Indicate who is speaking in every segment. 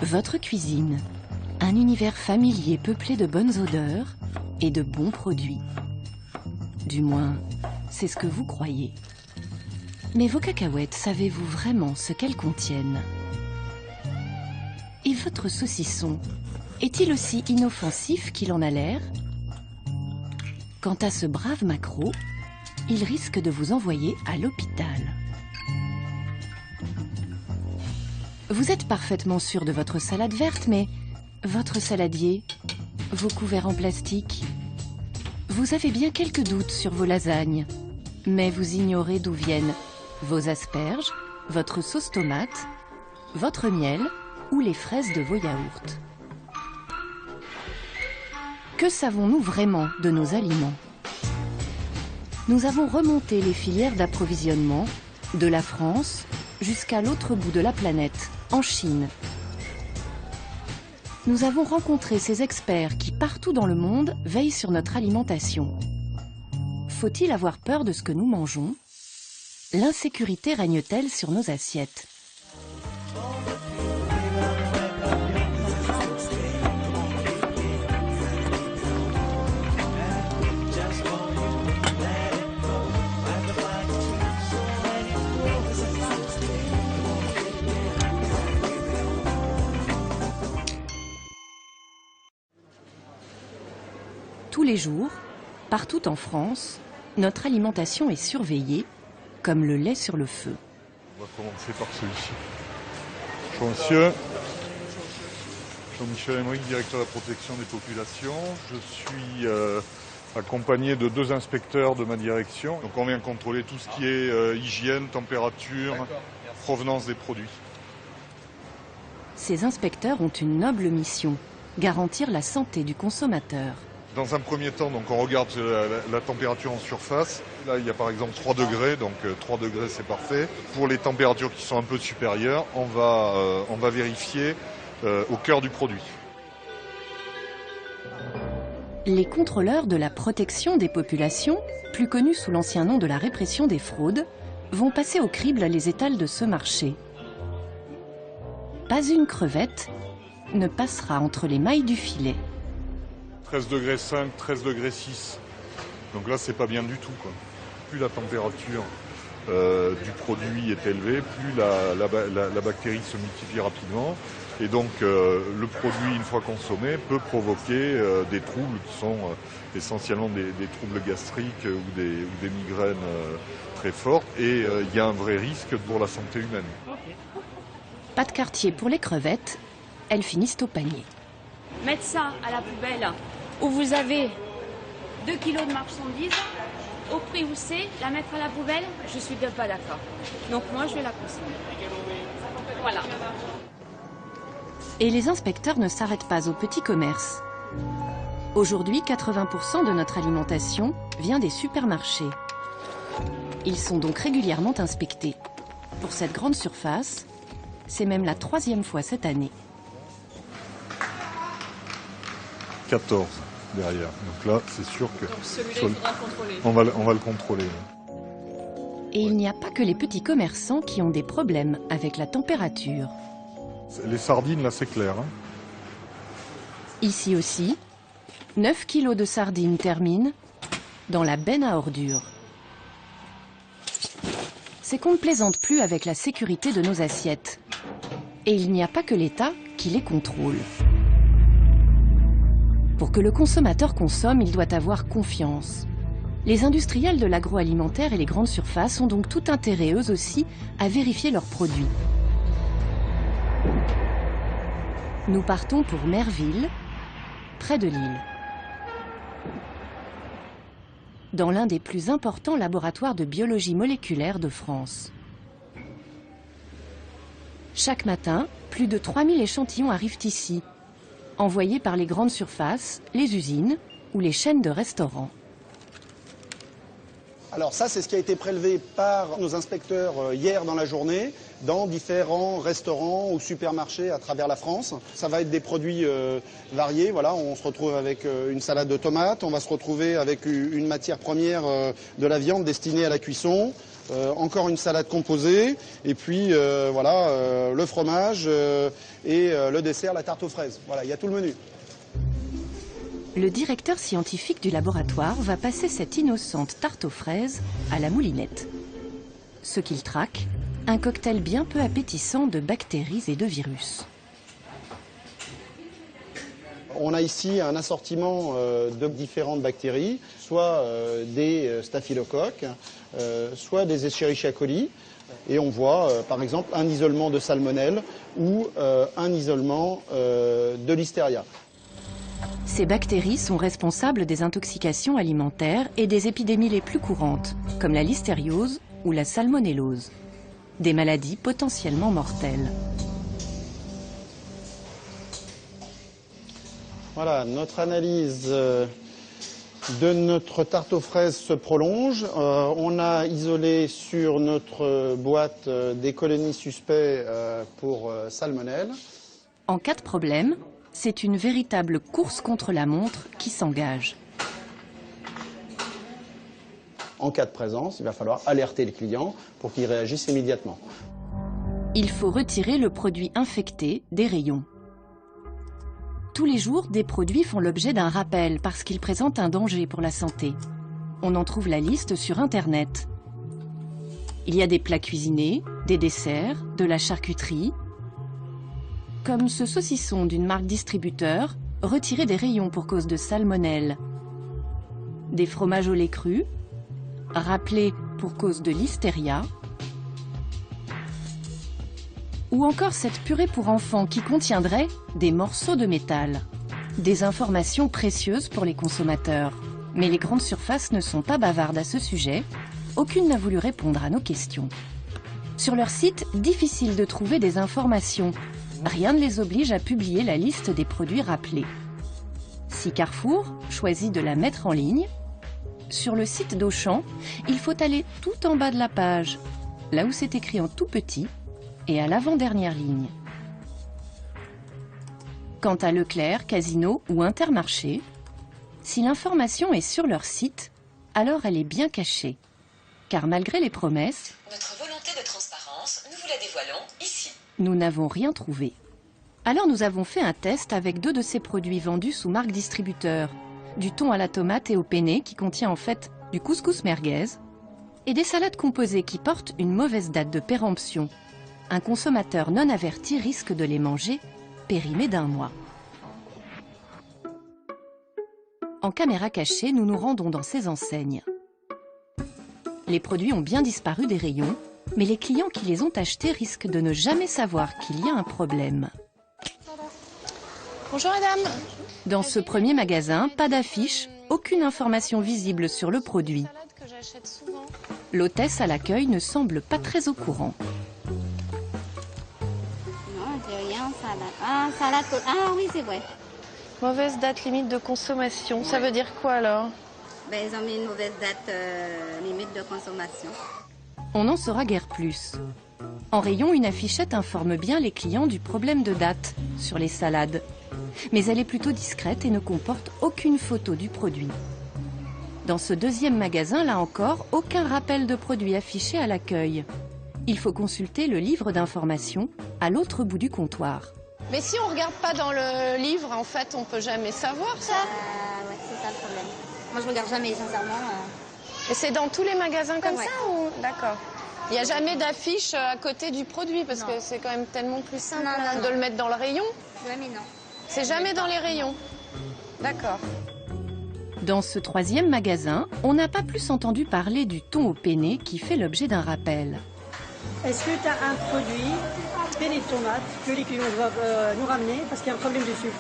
Speaker 1: Votre cuisine, un univers familier peuplé de bonnes odeurs et de bons produits. Du moins, c'est ce que vous croyez. Mais vos cacahuètes, savez-vous vraiment ce qu'elles contiennent? Et votre saucisson, est-il aussi inoffensif qu'il en a l'air? Quant à ce brave maquereau, il risque de vous envoyer à l'hôpital. Vous êtes parfaitement sûr de votre salade verte, mais votre saladier, vos couverts en plastique, vous avez bien quelques doutes sur vos lasagnes, mais vous ignorez d'où viennent vos asperges, votre sauce tomate, votre miel ou les fraises de vos yaourts. Que savons-nous vraiment de nos aliments? Nous avons remonté les filières d'approvisionnement de la France jusqu'à l'autre bout de la planète, en Chine. Nous avons rencontré ces experts qui, partout dans le monde, veillent sur notre alimentation. Faut-il avoir peur de ce que nous mangeons? L'insécurité règne-t-elle sur nos assiettes? Tous les jours, partout en France, notre alimentation est surveillée, comme le lait sur le feu.
Speaker 2: On va commencer par celui-ci. Bonjour monsieur. Jean-Michel Emmerich, directeur de la protection des populations. Je suis accompagné de 2 inspecteurs de ma direction. Donc on vient contrôler tout ce qui est hygiène, température, provenance des produits.
Speaker 1: Ces inspecteurs ont une noble mission, garantir la santé du consommateur.
Speaker 2: Dans un premier temps, donc, on regarde la température en surface. Là, il y a par exemple 3 degrés, donc 3 degrés c'est parfait. Pour les températures qui sont un peu supérieures, on va vérifier au cœur du produit.
Speaker 1: Les contrôleurs de la protection des populations, plus connus sous l'ancien nom de la répression des fraudes, vont passer au crible les étals de ce marché. Pas une crevette ne passera entre les mailles du filet.
Speaker 2: 13 degrés 5, 13 degrés 6. Donc là, c'est pas bien du tout, quoi. Plus la température du produit est élevée, plus la bactérie se multiplie rapidement. Et donc, le produit, une fois consommé, peut provoquer des troubles qui sont essentiellement des troubles gastriques ou des migraines très fortes. Et il y a un vrai risque pour la santé humaine.
Speaker 1: Pas de quartier pour les crevettes, elles finissent au panier.
Speaker 3: Mettre ça à la poubelle où vous avez 2 kilos de marchandises, au prix où c'est, la mettre à la poubelle, je suis pas d'accord. Donc moi, je vais la consommer. Voilà.
Speaker 1: Et les inspecteurs ne s'arrêtent pas au petit commerce. Aujourd'hui, 80% de notre alimentation vient des supermarchés. Ils sont donc régulièrement inspectés. Pour cette grande surface, c'est même la 3e fois cette année.
Speaker 2: 14 derrière. Donc là, c'est sûr que
Speaker 3: Celui-là, il faudra contrôler.
Speaker 2: on va le contrôler.
Speaker 1: Et il n'y a pas que les petits commerçants qui ont des problèmes avec la température.
Speaker 2: Les sardines, là, c'est clair. Hein.
Speaker 1: Ici aussi, 9 kilos de sardines terminent dans la benne à ordures. C'est qu'on ne plaisante plus avec la sécurité de nos assiettes. Et il n'y a pas que l'État qui les contrôle. Pour que le consommateur consomme, il doit avoir confiance. Les industriels de l'agroalimentaire et les grandes surfaces ont donc tout intérêt, eux aussi, à vérifier leurs produits. Nous partons pour Merville, près de Lille. Dans l'un des plus importants laboratoires de biologie moléculaire de France. Chaque matin, plus de 3000 échantillons arrivent ici, envoyés par les grandes surfaces, les usines ou les chaînes de restaurants.
Speaker 4: Alors ça, c'est ce qui a été prélevé par nos inspecteurs hier dans la journée. dans différents restaurants ou supermarchés à travers la France. Ça va être des produits variés. Voilà, on se retrouve avec une salade de tomates, on va se retrouver avec une matière première de la viande destinée à la cuisson, encore une salade composée, et puis voilà, le fromage et le dessert, la tarte aux fraises. Voilà, il y a tout le menu.
Speaker 1: Le directeur scientifique du laboratoire va passer cette innocente tarte aux fraises à la moulinette. Ce qu'il traque, un cocktail bien peu appétissant de bactéries et de virus.
Speaker 4: On a ici un assortiment de différentes bactéries, soit des staphylocoques, soit des Escherichia coli. Et on voit par exemple un isolement de salmonelle ou un isolement de listeria.
Speaker 1: Ces bactéries sont responsables des intoxications alimentaires et des épidémies les plus courantes, comme la listériose ou la salmonellose. Des maladies potentiellement mortelles.
Speaker 4: Voilà, notre analyse de notre tarte aux fraises se prolonge. On a isolé sur notre boîte des colonies suspects pour salmonelle.
Speaker 1: En cas de problème, c'est une véritable course contre la montre qui s'engage.
Speaker 4: En cas de présence, il va falloir alerter le client pour qu'il réagisse immédiatement.
Speaker 1: Il faut retirer le produit infecté des rayons. Tous les jours, des produits font l'objet d'un rappel parce qu'ils présentent un danger pour la santé. On en trouve la liste sur Internet. Il y a des plats cuisinés, des desserts, de la charcuterie, comme ce saucisson d'une marque distributeur, retiré des rayons pour cause de salmonelle. Des fromages au lait cru, rappelés pour cause de listeria. Ou encore cette purée pour enfants qui contiendrait des morceaux de métal. Des informations précieuses pour les consommateurs. Mais les grandes surfaces ne sont pas bavardes à ce sujet. Aucune n'a voulu répondre à nos questions. Sur leur site, difficile de trouver des informations. Rien ne les oblige à publier la liste des produits rappelés. Si Carrefour choisit de la mettre en ligne, sur le site d'Auchan, il faut aller tout en bas de la page, là où c'est écrit en tout petit, et à l'avant-dernière ligne. Quant à Leclerc, Casino ou Intermarché, si l'information est sur leur site, alors elle est bien cachée. Car malgré les promesses,
Speaker 5: notre volonté de transparence, nous vous la dévoilons ici.
Speaker 1: Nous n'avons rien trouvé. Alors nous avons fait un test avec 2 de ces produits vendus sous marque distributeur. Du thon à la tomate et au penne qui contient en fait du couscous merguez et des salades composées qui portent une mauvaise date de péremption. Un consommateur non averti risque de les manger périmés d'1 mois. En caméra cachée, nous nous rendons dans ces enseignes. Les produits ont bien disparu des rayons, mais les clients qui les ont achetés risquent de ne jamais savoir qu'il y a un problème.
Speaker 6: Bonjour madame.
Speaker 1: Dans ce premier magasin, pas d'affiche, aucune information visible sur le produit. L'hôtesse à l'accueil ne semble pas très au courant.
Speaker 7: Non, j'ai rien, salade. Ah, salade. Ah oui, c'est vrai.
Speaker 6: Mauvaise date limite de consommation, ça veut dire quoi alors?
Speaker 7: Ben, ils ont mis une mauvaise date limite de consommation.
Speaker 1: On n'en saura guère plus. En rayon, une affichette informe bien les clients du problème de date sur les salades. Mais elle est plutôt discrète et ne comporte aucune photo du produit. Dans ce deuxième magasin, là encore, aucun rappel de produit affiché à l'accueil. Il faut consulter le livre d'information à l'autre bout du comptoir.
Speaker 6: Mais si on ne regarde pas dans le livre, en fait, on ne peut jamais savoir ça.
Speaker 7: Ouais, c'est ça le problème. Moi, je regarde jamais, sincèrement.
Speaker 6: Et c'est dans tous les magasins comme
Speaker 7: Ouais.
Speaker 6: ça ou... D'accord. Il n'y a jamais d'affiche à côté du produit parce que c'est quand même tellement plus simple
Speaker 7: Non.
Speaker 6: de le mettre dans le rayon.
Speaker 7: Jamais non.
Speaker 6: C'est jamais dans les rayons. D'accord.
Speaker 1: Dans ce troisième magasin, on n'a pas plus entendu parler du thon au penne qui fait l'objet d'un rappel.
Speaker 8: Est-ce que tu as un produit, penne de tomate, que les clients doivent nous ramener parce qu'il y a un problème dessus?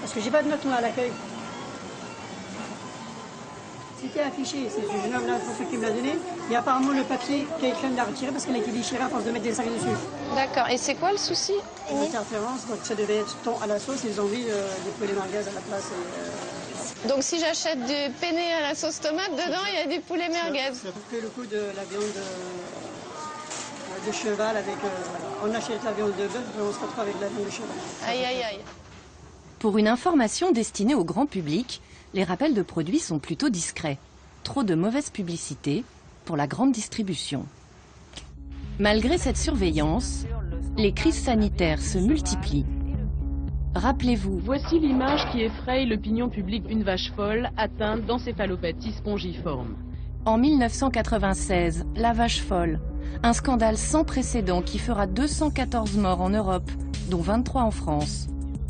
Speaker 8: Parce que j'ai pas de note moi à l'accueil. C'était affiché, c'est ce jeune homme-là qui me l'a donné. Et apparemment le papier qui a écrit de la retirer parce qu'elle a été déchirée à force de mettre des salades dessus.
Speaker 6: D'accord. Et c'est quoi le souci?
Speaker 8: Une interférence, donc ça devait être thon à la sauce, ils ont mis des poulets merguez à la place.
Speaker 6: Donc si j'achète du penne à la sauce tomate, dedans il y a du poulet merguez.
Speaker 8: Ça fait le coup de la viande de cheval avec... voilà. On achète la viande de bœuf et on se retrouve avec la viande de cheval.
Speaker 6: Aïe, aïe, aïe.
Speaker 1: Pour une information destinée au grand public, les rappels de produits sont plutôt discrets. Trop de mauvaise publicité pour la grande distribution. Malgré cette surveillance, les crises sanitaires se multiplient. Rappelez-vous,
Speaker 9: Voici l'image qui effraie l'opinion publique d'une vache folle atteinte d'encéphalopathie spongiforme.
Speaker 1: en 1996, la vache folle, un scandale sans précédent qui fera 214 morts en Europe, dont 23 en France.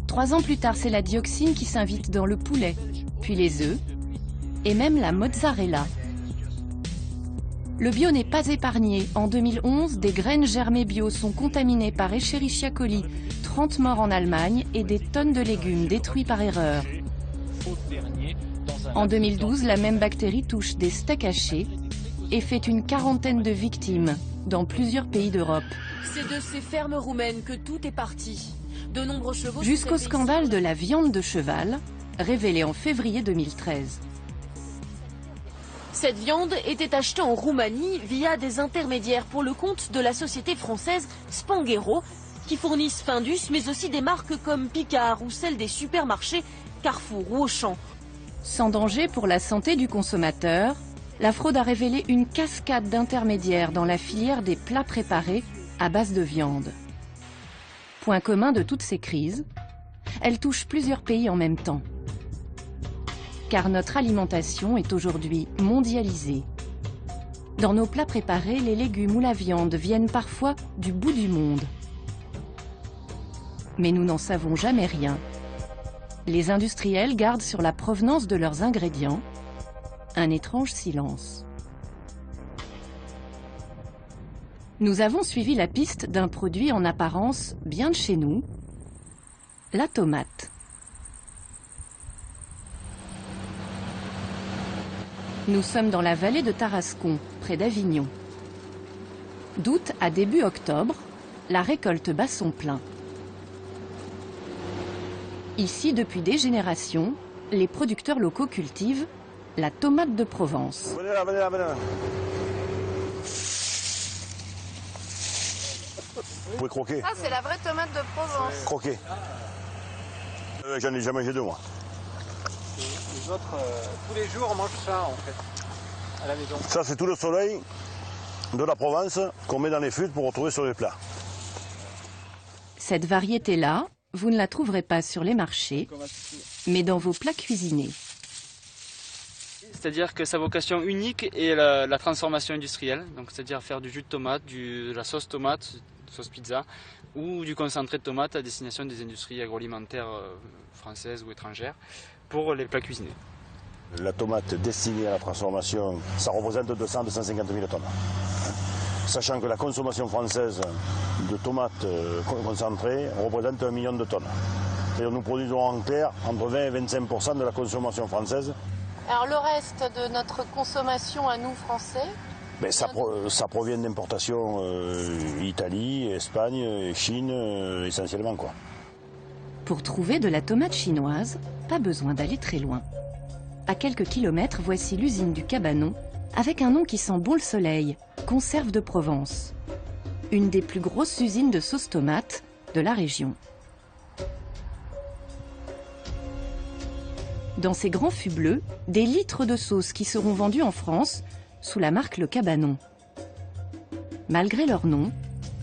Speaker 1: 3 ans plus tard, c'est la dioxine qui s'invite dans le poulet, puis les œufs, et même la mozzarella. Le bio n'est pas épargné. En 2011, des graines germées bio sont contaminées par Escherichia coli, 30 morts en Allemagne et des tonnes de légumes détruits par erreur. En 2012, la même bactérie touche des steaks hachés et fait une quarantaine de victimes dans plusieurs pays d'Europe.
Speaker 10: C'est de ces fermes roumaines que tout est parti. De nombreux chevaux...
Speaker 1: Jusqu'au scandale de la viande de cheval, révélé en février 2013.
Speaker 10: Cette viande était achetée en Roumanie via des intermédiaires pour le compte de la société française Spanghero, qui fournissent Findus, mais aussi des marques comme Picard ou celles des supermarchés Carrefour ou Auchan.
Speaker 1: Sans danger pour la santé du consommateur, la fraude a révélé une cascade d'intermédiaires dans la filière des plats préparés à base de viande. Point commun de toutes ces crises, elles touchent plusieurs pays en même temps. Car notre alimentation est aujourd'hui mondialisée. Dans nos plats préparés, les légumes ou la viande viennent parfois du bout du monde. Mais nous n'en savons jamais rien. Les industriels gardent sur la provenance de leurs ingrédients un étrange silence. Nous avons suivi la piste d'un produit en apparence bien de chez nous, la tomate. Nous sommes dans la vallée de Tarascon, près d'Avignon. D'août à début octobre, la récolte bat son plein. Ici, depuis des générations, les producteurs locaux cultivent la tomate de Provence.
Speaker 11: Venez là, venez là, venez là. Vous pouvez croquer.
Speaker 6: Ah, c'est la vraie tomate de Provence.
Speaker 11: Croquer. J'en ai jamais mangé deux, moi.
Speaker 12: Les autres, tous les jours, on mange ça, en fait, à la maison.
Speaker 11: Ça, c'est tout le soleil de la Provence qu'on met dans les fûts pour retrouver sur les plats.
Speaker 1: Cette variété-là, vous ne la trouverez pas sur les marchés, mais dans vos plats cuisinés.
Speaker 13: C'est-à-dire que sa vocation unique est la transformation industrielle, donc c'est-à-dire faire du jus de tomate, de la sauce tomate, sauce pizza, ou du concentré de tomate à destination des industries agroalimentaires françaises ou étrangères pour les plats cuisinés.
Speaker 11: La tomate destinée à la transformation, ça représente 200-250 000 tonnes. Sachant que la consommation française de tomates concentrées représente 1 million de tonnes. C'est-à-dire nous produisons en clair entre 20 et 25% de la consommation française.
Speaker 6: Alors le reste de notre consommation à nous Français,
Speaker 11: ben, ça provient d'importations Italie, Espagne, Chine essentiellement, quoi.
Speaker 1: Pour trouver de la tomate chinoise, pas besoin d'aller très loin. À quelques kilomètres, voici l'usine du Cabanon, avec un nom qui sent bon le soleil, Conserve de Provence. Une des plus grosses usines de sauce tomate de la région. Dans ces grands fûts bleus, des litres de sauce qui seront vendus en France sous la marque Le Cabanon. Malgré leur nom,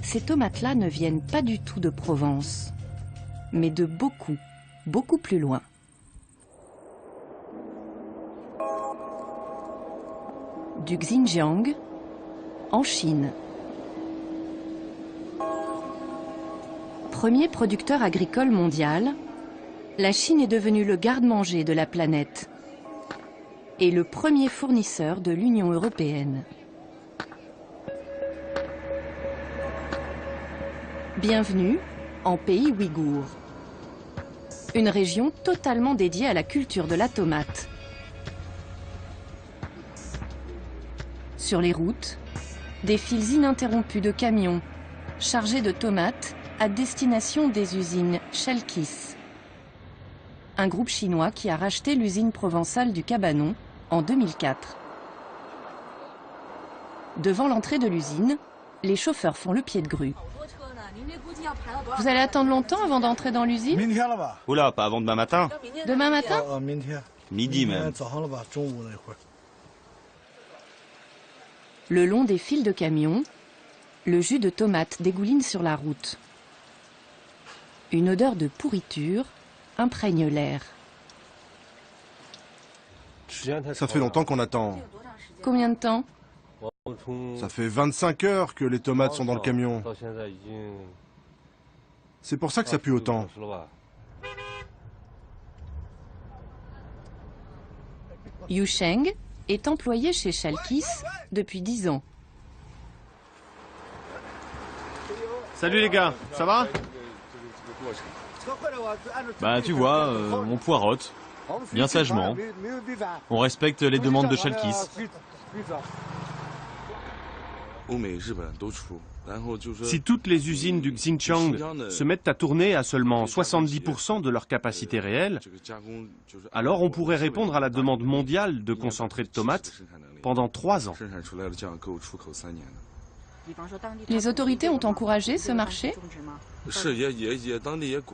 Speaker 1: ces tomates-là ne viennent pas du tout de Provence, mais de beaucoup, beaucoup plus loin. Du Xinjiang, en Chine. Premier producteur agricole mondial, la Chine est devenue le garde-manger de la planète et le premier fournisseur de l'Union européenne. Bienvenue en pays ouïghour, une région totalement dédiée à la culture de la tomate. Sur les routes, des files ininterrompues de camions chargés de tomates à destination des usines Chalkis, un groupe chinois qui a racheté l'usine provençale du Cabanon en 2004. Devant l'entrée de l'usine, les chauffeurs font le pied de grue. Vous allez attendre longtemps avant d'entrer dans l'usine?
Speaker 14: Oula, pas avant demain matin.
Speaker 1: Demain matin?
Speaker 14: Midi même.
Speaker 1: Le long des files de camions, le jus de tomate dégouline sur la route. Une odeur de pourriture imprègne l'air.
Speaker 15: Ça fait longtemps qu'on attend.
Speaker 1: Combien de temps?
Speaker 15: Ça fait 25 heures que les tomates sont dans le camion. C'est pour ça que ça pue autant.
Speaker 1: Yu Sheng est employé chez Chalkis depuis 10 ans.
Speaker 16: Salut les gars, ça va?
Speaker 17: Bah tu vois, on poirote, bien sagement. On respecte les demandes de Chalkis.
Speaker 16: Si toutes les usines du Xinjiang se mettent à tourner à seulement 70% de leur capacité réelle, alors on pourrait répondre à la demande mondiale de concentré de tomates pendant 3 ans.
Speaker 1: Les autorités ont encouragé ce marché?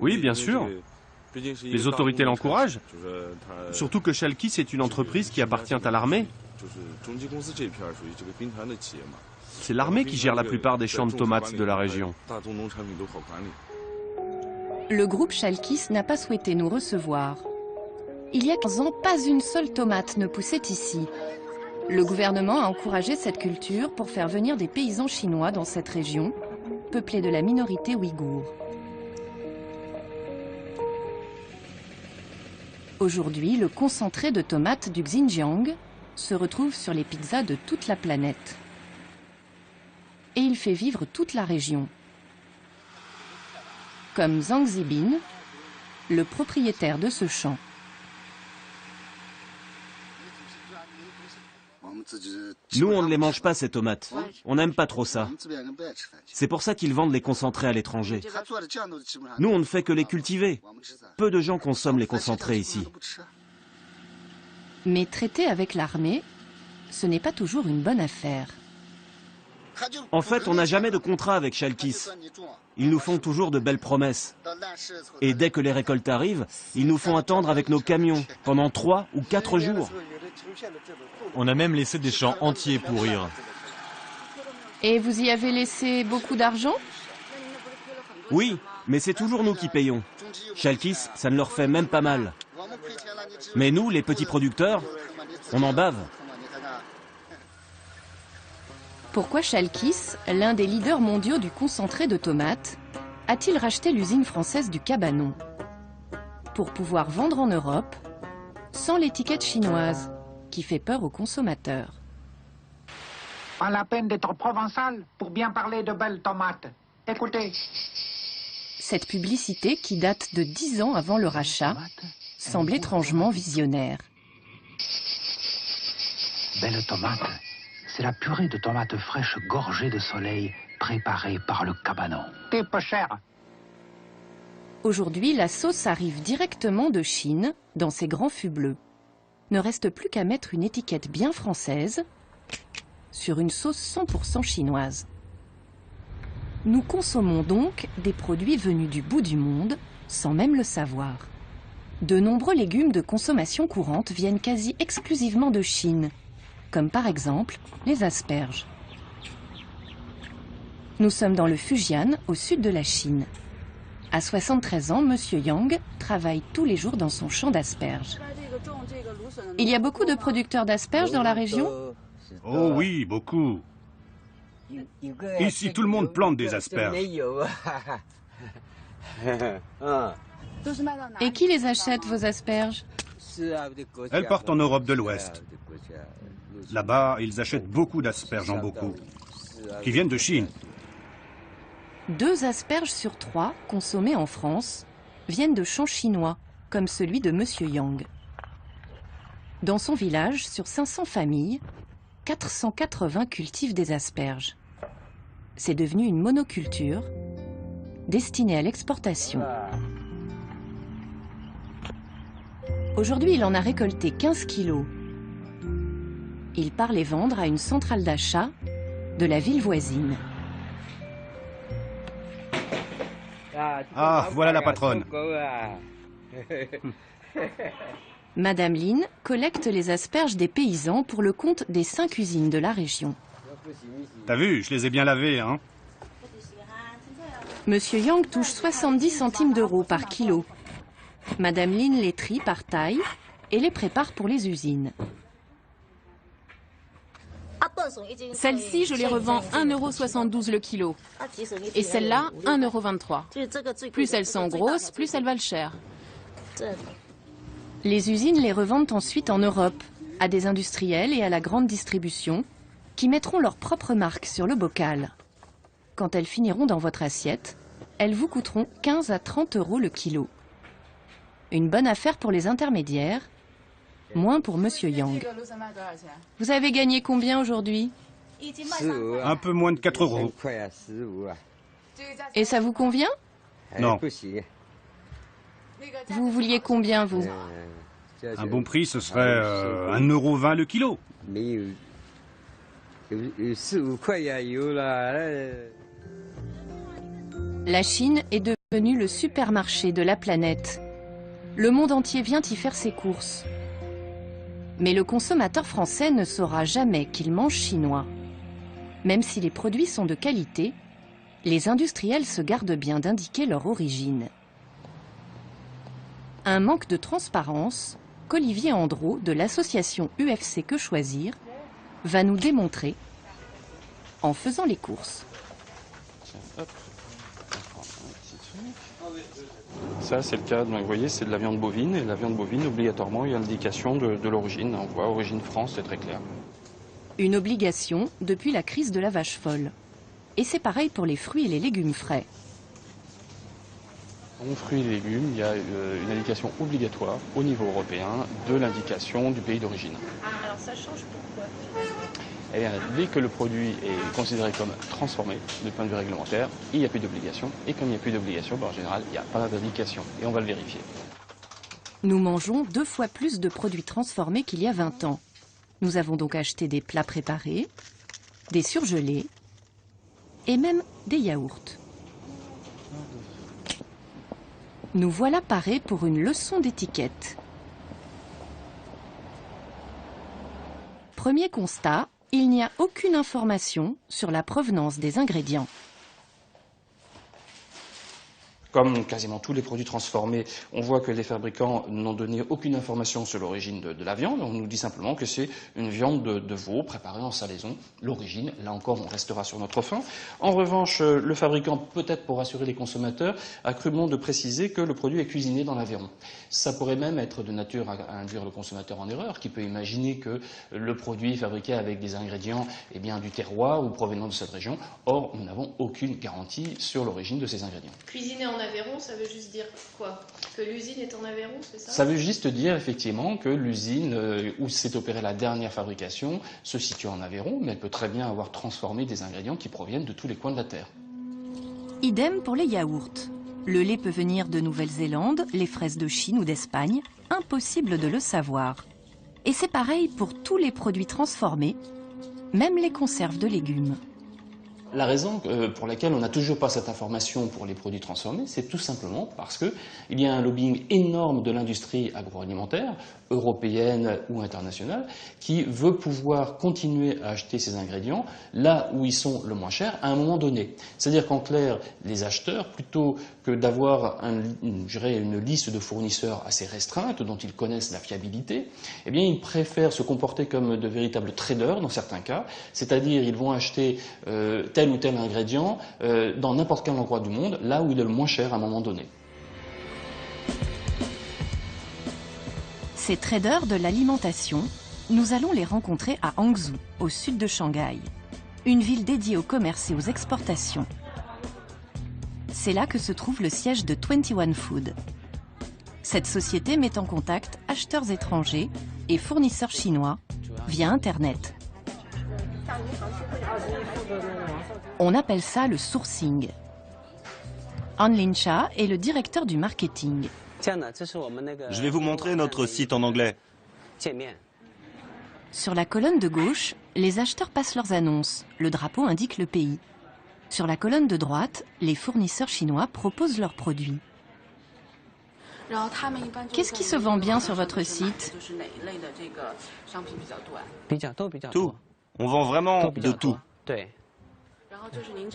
Speaker 16: Oui, bien sûr. Les autorités l'encouragent, surtout que Chalkis est une entreprise qui appartient à l'armée. C'est l'armée qui gère la plupart des champs de tomates de la région.
Speaker 1: Le groupe Chalkis n'a pas souhaité nous recevoir. Il y a 15 ans, pas une seule tomate ne poussait ici. Le gouvernement a encouragé cette culture pour faire venir des paysans chinois dans cette région, peuplée de la minorité ouïghour. Aujourd'hui, le concentré de tomates du Xinjiang se retrouve sur les pizzas de toute la planète. Et il fait vivre toute la région. Comme Zhang Zibin, le propriétaire de ce champ.
Speaker 18: Nous, on ne les mange pas, ces tomates. On n'aime pas trop ça. C'est pour ça qu'ils vendent les concentrés à l'étranger. Nous, on ne fait que les cultiver. Peu de gens consomment les concentrés ici.
Speaker 1: Mais traiter avec l'armée, ce n'est pas toujours une bonne affaire.
Speaker 18: En fait, on n'a jamais de contrat avec Chalkis. Ils nous font toujours de belles promesses. Et dès que les récoltes arrivent, ils nous font attendre avec nos camions pendant 3 ou 4 jours.
Speaker 17: On a même laissé des champs entiers pourrir.
Speaker 1: Et vous y avez laissé beaucoup d'argent?
Speaker 18: Oui, mais c'est toujours nous qui payons. Chalkis, ça ne leur fait même pas mal. Mais nous, les petits producteurs, on en bave.
Speaker 1: Pourquoi Chalkis, l'un des leaders mondiaux du concentré de tomates, a-t-il racheté l'usine française du Cabanon? Pour pouvoir vendre en Europe, sans l'étiquette chinoise, qui fait peur aux consommateurs.
Speaker 19: Pas la peine d'être provençal pour bien parler de belles tomates. Écoutez.
Speaker 1: Cette publicité, qui date de 10 ans avant le rachat, semble étrangement visionnaire.
Speaker 19: Belle tomate, c'est la purée de tomates fraîches gorgées de soleil préparée par le Cabanon. T'es pas cher.
Speaker 1: Aujourd'hui, la sauce arrive directement de Chine, dans ces grands fûts bleus. Ne reste plus qu'à mettre une étiquette bien française sur une sauce 100% chinoise. Nous consommons donc des produits venus du bout du monde sans même le savoir. De nombreux légumes de consommation courante viennent quasi exclusivement de Chine, comme par exemple les asperges. Nous sommes dans le Fujian, au sud de la Chine. À 73 ans, Monsieur Yang travaille tous les jours dans son champ d'asperges. Il y a beaucoup de producteurs d'asperges dans la région?
Speaker 20: Oh oui, beaucoup. Ici, tout le monde plante des asperges.
Speaker 1: Et qui les achète, vos asperges?
Speaker 20: Elles partent en Europe de l'Ouest. Là-bas, ils achètent beaucoup d'asperges en beaucoup, qui viennent de Chine.
Speaker 1: 2 asperges sur 3 consommées en France viennent de champs chinois, comme celui de Monsieur Yang. Dans son village, sur 500 familles, 480 cultivent des asperges. C'est devenu une monoculture destinée à l'exportation. Aujourd'hui, il en a récolté 15 kilos. Il part les vendre à une centrale d'achat de la ville voisine.
Speaker 20: Ah, voilà la patronne.
Speaker 1: Madame Lin collecte les asperges des paysans pour le compte des 5 usines de la région.
Speaker 20: T'as vu, je les ai bien lavées, hein.
Speaker 1: Monsieur Yang touche 70 centimes d'euros par kilo. Madame Lin les trie par taille et les prépare pour les usines.
Speaker 9: Celle-ci, je les revends 1,72 € le kilo. Et celle-là, 1,23 €. Plus elles sont grosses, plus elles valent cher.
Speaker 1: Les usines les revendent ensuite en Europe, à des industriels et à la grande distribution, qui mettront leur propre marque sur le bocal. Quand elles finiront dans votre assiette, elles vous coûteront 15 à 30 € le kilo. Une bonne affaire pour les intermédiaires, moins pour Monsieur Yang. Vous avez gagné combien aujourd'hui?
Speaker 20: Un peu moins de 4 €.
Speaker 1: Et ça vous convient?
Speaker 20: Non.
Speaker 1: Vous vouliez combien, vous?
Speaker 20: Un bon prix, ce serait 1,20 € le kilo.
Speaker 1: La Chine est devenue le supermarché de la planète. Le monde entier vient y faire ses courses. Mais le consommateur français ne saura jamais qu'il mange chinois. Même si les produits sont de qualité, les industriels se gardent bien d'indiquer leur origine. Un manque de transparence qu'Olivier Andreau de l'association UFC Que Choisir va nous démontrer en faisant les courses.
Speaker 21: Ça, c'est le cas, donc, vous voyez, c'est de la viande bovine. Et la viande bovine, obligatoirement, il y a l'indication de l'origine. On voit origine France, c'est très clair.
Speaker 1: Une obligation depuis la crise de la vache folle. Et c'est pareil pour les fruits et les légumes frais.
Speaker 21: En fruits et légumes, il y a une indication obligatoire au niveau européen de l'indication du pays d'origine.
Speaker 6: Alors ça change pourquoi?
Speaker 21: Eh bien, dès que le produit est considéré comme transformé, du point de vue réglementaire, il n'y a plus d'obligation. Et comme il n'y a plus d'obligation, en général, il n'y a pas d'indication. Et on va le vérifier.
Speaker 1: Nous mangeons 2 fois plus de produits transformés qu'il y a 20 ans. Nous avons donc acheté des plats préparés, des surgelés et même des yaourts. Nous voilà parés pour une leçon d'étiquette. Premier constat, il n'y a aucune information sur la provenance des ingrédients.
Speaker 21: Comme quasiment tous les produits transformés, on voit que les fabricants n'ont donné aucune information sur l'origine de la viande. On nous dit simplement que c'est une viande de veau préparée en salaison. L'origine, là encore, on restera sur notre faim. En revanche, le fabricant, peut-être pour rassurer les consommateurs, a cru bon de préciser que le produit est cuisiné dans l'Aveyron. Ça pourrait même être de nature à induire le consommateur en erreur, qui peut imaginer que le produit est fabriqué avec des ingrédients du terroir ou provenant de cette région. Or, nous n'avons aucune garantie sur l'origine de ces ingrédients.
Speaker 6: Cuisiner en Aveyron, ça veut juste dire quoi? Que l'usine est en Aveyron, c'est ça?
Speaker 21: Ça veut juste dire effectivement que l'usine où s'est opérée la dernière fabrication se situe en Aveyron, mais elle peut très bien avoir transformé des ingrédients qui proviennent de tous les coins de la Terre.
Speaker 1: Idem pour les yaourts. Le lait peut venir de Nouvelle-Zélande, les fraises de Chine ou d'Espagne. Impossible de le savoir. Et c'est pareil pour tous les produits transformés, même les conserves de légumes.
Speaker 21: La raison pour laquelle on n'a toujours pas cette information pour les produits transformés, c'est tout simplement parce qu'il y a un lobbying énorme de l'industrie agroalimentaire, européenne ou internationale, qui veut pouvoir continuer à acheter ces ingrédients là où ils sont le moins chers à un moment donné. C'est-à-dire qu'en clair, les acheteurs, plutôt que d'avoir une liste de fournisseurs assez restreinte dont ils connaissent la fiabilité, eh bien ils préfèrent se comporter comme de véritables traders dans certains cas, c'est-à-dire ils vont acheter tel ou tel ingrédient dans n'importe quel endroit du monde, là où il est le moins cher à un moment donné.
Speaker 1: Ces traders de l'alimentation, nous allons les rencontrer à Hangzhou, au sud de Shanghai, une ville dédiée au commerce et aux exportations. C'est là que se trouve le siège de 21 Food. Cette société met en contact acheteurs étrangers et fournisseurs chinois via Internet. On appelle ça le sourcing. Han Linsha est le directeur du marketing.
Speaker 14: Je vais vous montrer notre site en anglais.
Speaker 1: Sur la colonne de gauche, les acheteurs passent leurs annonces. Le drapeau indique le pays. Sur la colonne de droite, les fournisseurs chinois proposent leurs produits. Qu'est-ce qui se vend bien sur votre site?
Speaker 14: Tout. On vend vraiment de tout.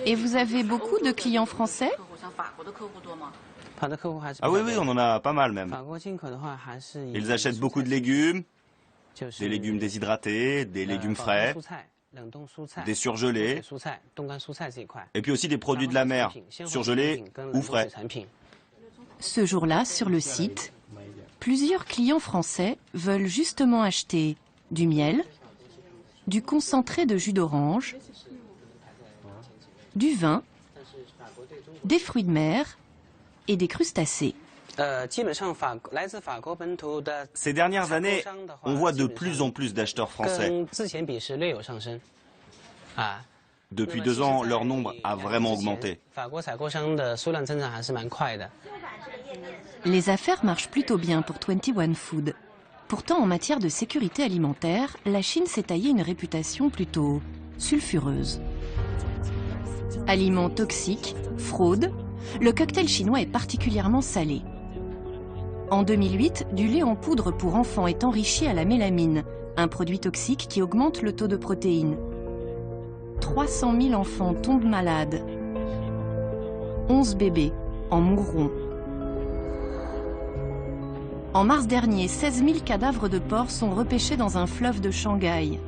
Speaker 1: Et vous avez beaucoup de clients français?
Speaker 14: Ah oui, oui, on en a pas mal même. Ils achètent beaucoup de légumes, des légumes déshydratés, des légumes frais, des surgelés, et puis aussi des produits de la mer, surgelés ou frais.
Speaker 1: Ce jour-là, sur le site, plusieurs clients français veulent justement acheter du miel, du concentré de jus d'orange, du vin, des fruits de mer et des crustacés.
Speaker 14: Ces dernières années, on voit de plus en plus d'acheteurs français. Depuis 2 ans, leur nombre a vraiment augmenté.
Speaker 1: Les affaires marchent plutôt bien pour 21 Food. Pourtant, en matière de sécurité alimentaire, la Chine s'est taillée une réputation plutôt sulfureuse. Aliments toxiques, fraude, le cocktail chinois est particulièrement salé. En 2008, du lait en poudre pour enfants est enrichi à la mélamine, un produit toxique qui augmente le taux de protéines. 300 000 enfants tombent malades. 11 bébés en mourront. En mars dernier, 16 000 cadavres de porcs sont repêchés dans un fleuve de Shanghai,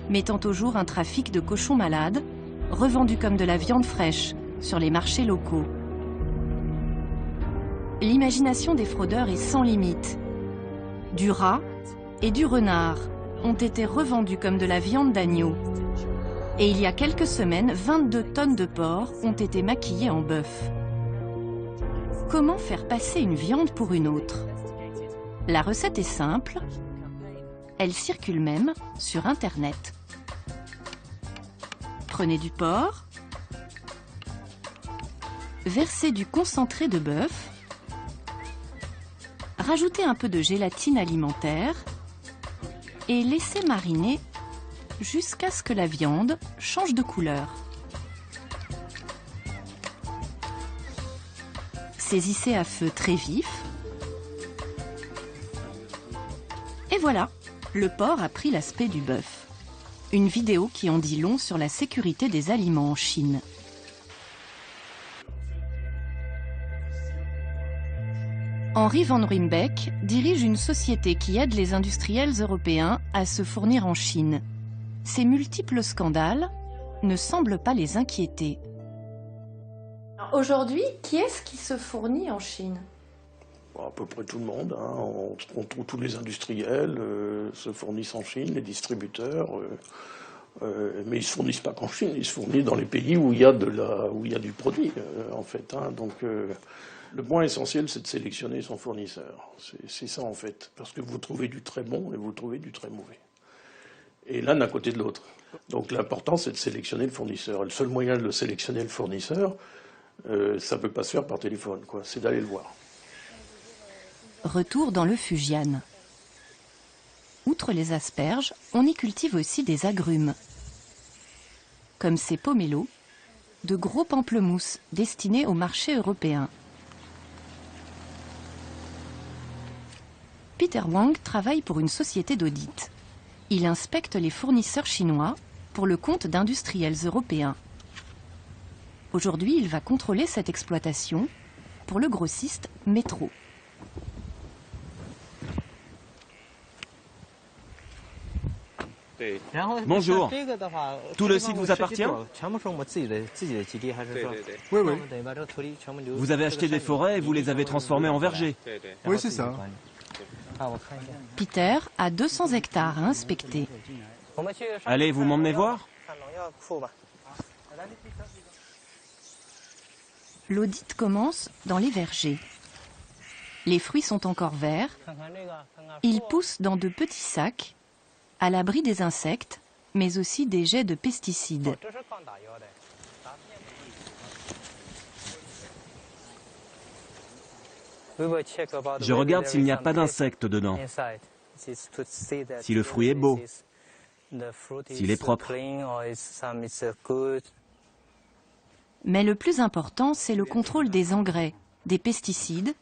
Speaker 1: mettant au jour un trafic de cochons malades, revendus comme de la viande fraîche sur les marchés locaux. L'imagination des fraudeurs est sans limite. Du rat et du renard ont été revendus comme de la viande d'agneau. Et il y a quelques semaines, 22 tonnes de porc ont été maquillées en bœuf. Comment faire passer une viande pour une autre? La recette est simple. Elle circule même sur Internet. Prenez du porc, versez du concentré de bœuf, rajoutez un peu de gélatine alimentaire et laissez mariner jusqu'à ce que la viande change de couleur. Saisissez à feu très vif. Et voilà, le porc a pris l'aspect du bœuf. Une vidéo qui en dit long sur la sécurité des aliments en Chine. Henri van Ruymbeck dirige une société qui aide les industriels européens à se fournir en Chine. Ces multiples scandales ne semblent pas les inquiéter. Aujourd'hui, qui est-ce qui se fournit en Chine?
Speaker 3: À peu près tout le monde. On trouve tous les industriels se fournissent en Chine, les distributeurs. Mais ils ne se fournissent pas qu'en Chine, ils se fournissent dans les pays où il y a, du produit, en fait. Donc, le point essentiel, c'est de sélectionner son fournisseur. C'est ça, en fait. Parce que vous trouvez du très bon et vous trouvez du très mauvais. Et l'un à côté de l'autre. Donc, l'important, c'est de sélectionner le fournisseur. Et le seul moyen de sélectionner le fournisseur, ça ne peut pas se faire par téléphone, quoi. C'est d'aller le voir.
Speaker 1: Retour dans le Fujian. Outre les asperges, on y cultive aussi des agrumes. Comme ces pomelos, de gros pamplemousses destinés au marché européen. Peter Wang travaille pour une société d'audit. Il inspecte les fournisseurs chinois pour le compte d'industriels européens. Aujourd'hui, il va contrôler cette exploitation pour le grossiste Metro.
Speaker 18: Bonjour. Tout le site vous appartient?
Speaker 15: Oui, oui.
Speaker 18: Vous avez acheté des forêts et vous les avez transformées en vergers?
Speaker 15: Oui, c'est ça.
Speaker 1: Peter a 200 hectares à inspecter.
Speaker 18: Allez, vous m'emmenez voir?
Speaker 1: L'audit commence dans les vergers. Les fruits sont encore verts. Ils poussent dans de petits sacs, à l'abri des insectes, mais aussi des jets de pesticides.
Speaker 18: Je regarde s'il n'y a pas d'insectes dedans. Si le fruit est beau, s'il est propre.
Speaker 1: Mais le plus important, c'est le contrôle des engrais, des pesticides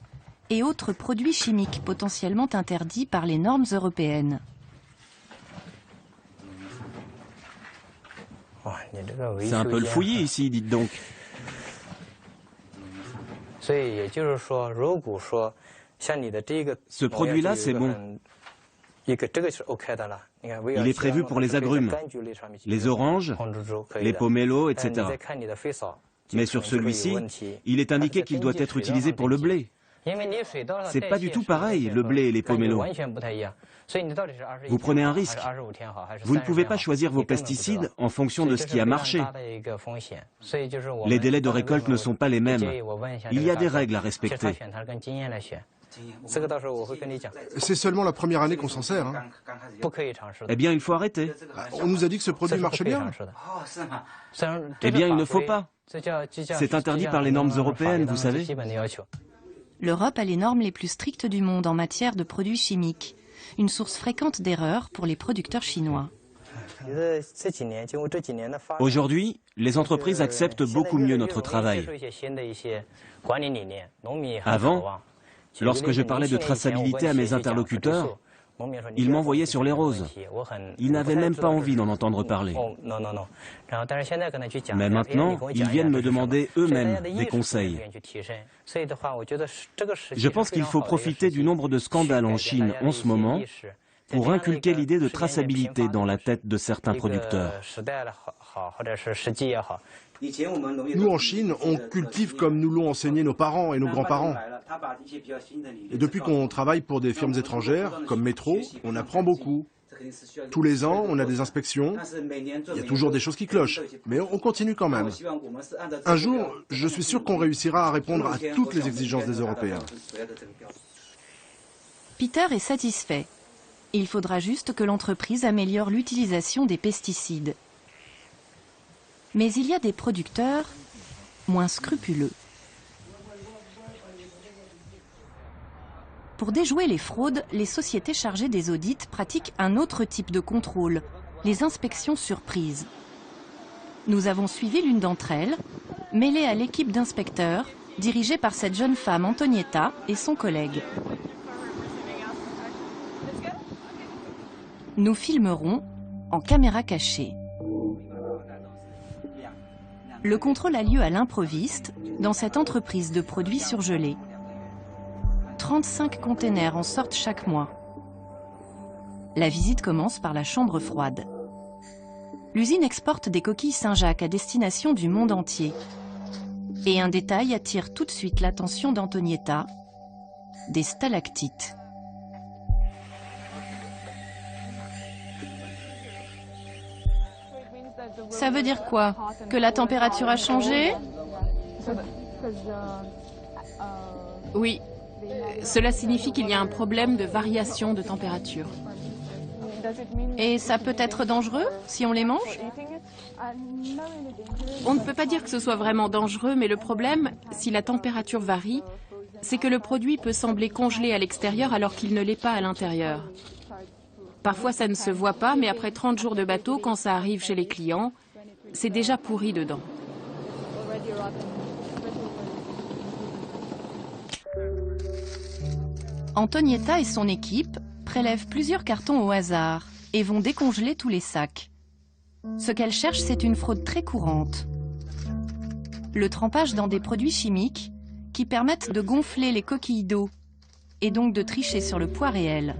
Speaker 1: et autres produits chimiques potentiellement interdits par les normes européennes.
Speaker 18: C'est un peu le fouillis ici, dites donc. Ce produit-là, c'est bon. Il est prévu pour les agrumes, les oranges, les pomelos, etc. Mais sur celui-ci, il est indiqué qu'il doit être utilisé pour le blé. C'est pas du tout pareil, le blé et les pomelos. Vous prenez un risque. Vous ne pouvez pas choisir vos pesticides en fonction de ce qui a marché. Les délais de récolte ne sont pas les mêmes. Il y a des règles à respecter.
Speaker 15: C'est seulement la première année qu'on s'en sert. Hein.
Speaker 18: Eh bien, il faut arrêter.
Speaker 15: On nous a dit que ce produit marche bien.
Speaker 18: Eh bien, il ne faut pas. C'est interdit par les normes européennes, vous savez.
Speaker 1: L'Europe a les normes les plus strictes du monde en matière de produits chimiques, une source fréquente d'erreurs pour les producteurs chinois.
Speaker 18: Aujourd'hui, les entreprises acceptent beaucoup mieux notre travail. Avant, lorsque je parlais de traçabilité à mes interlocuteurs, ils m'envoyaient sur les roses. Ils n'avaient même pas envie d'en entendre parler. Mais maintenant, ils viennent me demander eux-mêmes des conseils. Je pense qu'il faut profiter du nombre de scandales en Chine en ce moment pour inculquer l'idée de traçabilité dans la tête de certains producteurs.
Speaker 15: Nous, en Chine, on cultive comme nous l'ont enseigné nos parents et nos grands-parents. Et depuis qu'on travaille pour des firmes étrangères, comme Metro, on apprend beaucoup. Tous les ans, on a des inspections. Il y a toujours des choses qui clochent, mais on continue quand même. Un jour, je suis sûr qu'on réussira à répondre à toutes les exigences des Européens.
Speaker 1: Peter est satisfait. Il faudra juste que l'entreprise améliore l'utilisation des pesticides. Mais il y a des producteurs moins scrupuleux. Pour déjouer les fraudes, les sociétés chargées des audits pratiquent un autre type de contrôle, les inspections surprises. Nous avons suivi l'une d'entre elles, mêlée à l'équipe d'inspecteurs, dirigée par cette jeune femme Antonietta et son collègue. Nous filmerons en caméra cachée. Le contrôle a lieu à l'improviste, dans cette entreprise de produits surgelés. 35 containers en sortent chaque mois. La visite commence par la chambre froide. L'usine exporte des coquilles Saint-Jacques à destination du monde entier. Et un détail attire tout de suite l'attention d'Antonietta, des stalactites. Ça veut dire quoi? Que la température a changé?
Speaker 9: Oui. Cela signifie qu'il y a un problème de variation de température.
Speaker 1: Et ça peut être dangereux si on les mange?
Speaker 9: On ne peut pas dire que ce soit vraiment dangereux, mais le problème, si la température varie, c'est que le produit peut sembler congelé à l'extérieur alors qu'il ne l'est pas à l'intérieur. Parfois ça ne se voit pas, mais après 30 jours de bateau, quand ça arrive chez les clients, c'est déjà pourri dedans.
Speaker 1: Antonietta et son équipe prélèvent plusieurs cartons au hasard et vont décongeler tous les sacs. Ce qu'elle cherche, c'est une fraude très courante. Le trempage dans des produits chimiques qui permettent de gonfler les coquilles d'eau et donc de tricher sur le poids réel.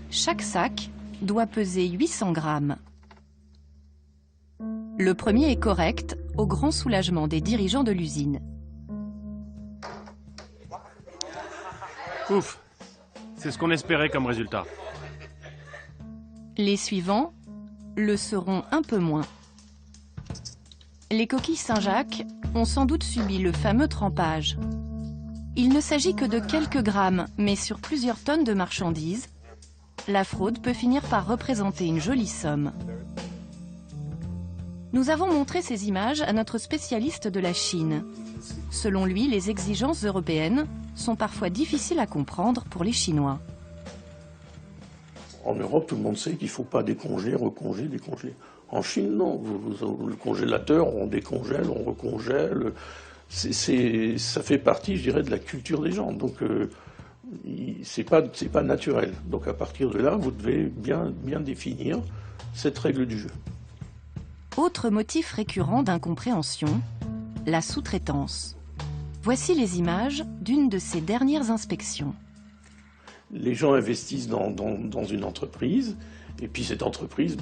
Speaker 1: Chaque sac doit peser 800 grammes. Le premier est correct, au grand soulagement des dirigeants de l'usine.
Speaker 16: Ouf, c'est ce qu'on espérait comme résultat.
Speaker 1: Les suivants le seront un peu moins. Les coquilles Saint-Jacques ont sans doute subi le fameux trempage. Il ne s'agit que de quelques grammes, mais sur plusieurs tonnes de marchandises, la fraude peut finir par représenter une jolie somme. Nous avons montré ces images à notre spécialiste de la Chine. Selon lui, les exigences européennes sont parfois difficiles à comprendre pour les Chinois.
Speaker 3: En Europe, tout le monde sait qu'il ne faut pas décongeler, recongeler, décongeler. En Chine, non. Le congélateur, on décongèle, on recongèle. Ça fait partie, je dirais, de la culture des gens. Donc, c'est pas naturel. Donc, à partir de là, vous devez bien définir cette règle du jeu.
Speaker 1: Autre motif récurrent d'incompréhension, la sous-traitance. Voici les images d'une de ces dernières inspections.
Speaker 3: Les gens investissent dans une entreprise, et puis cette entreprise,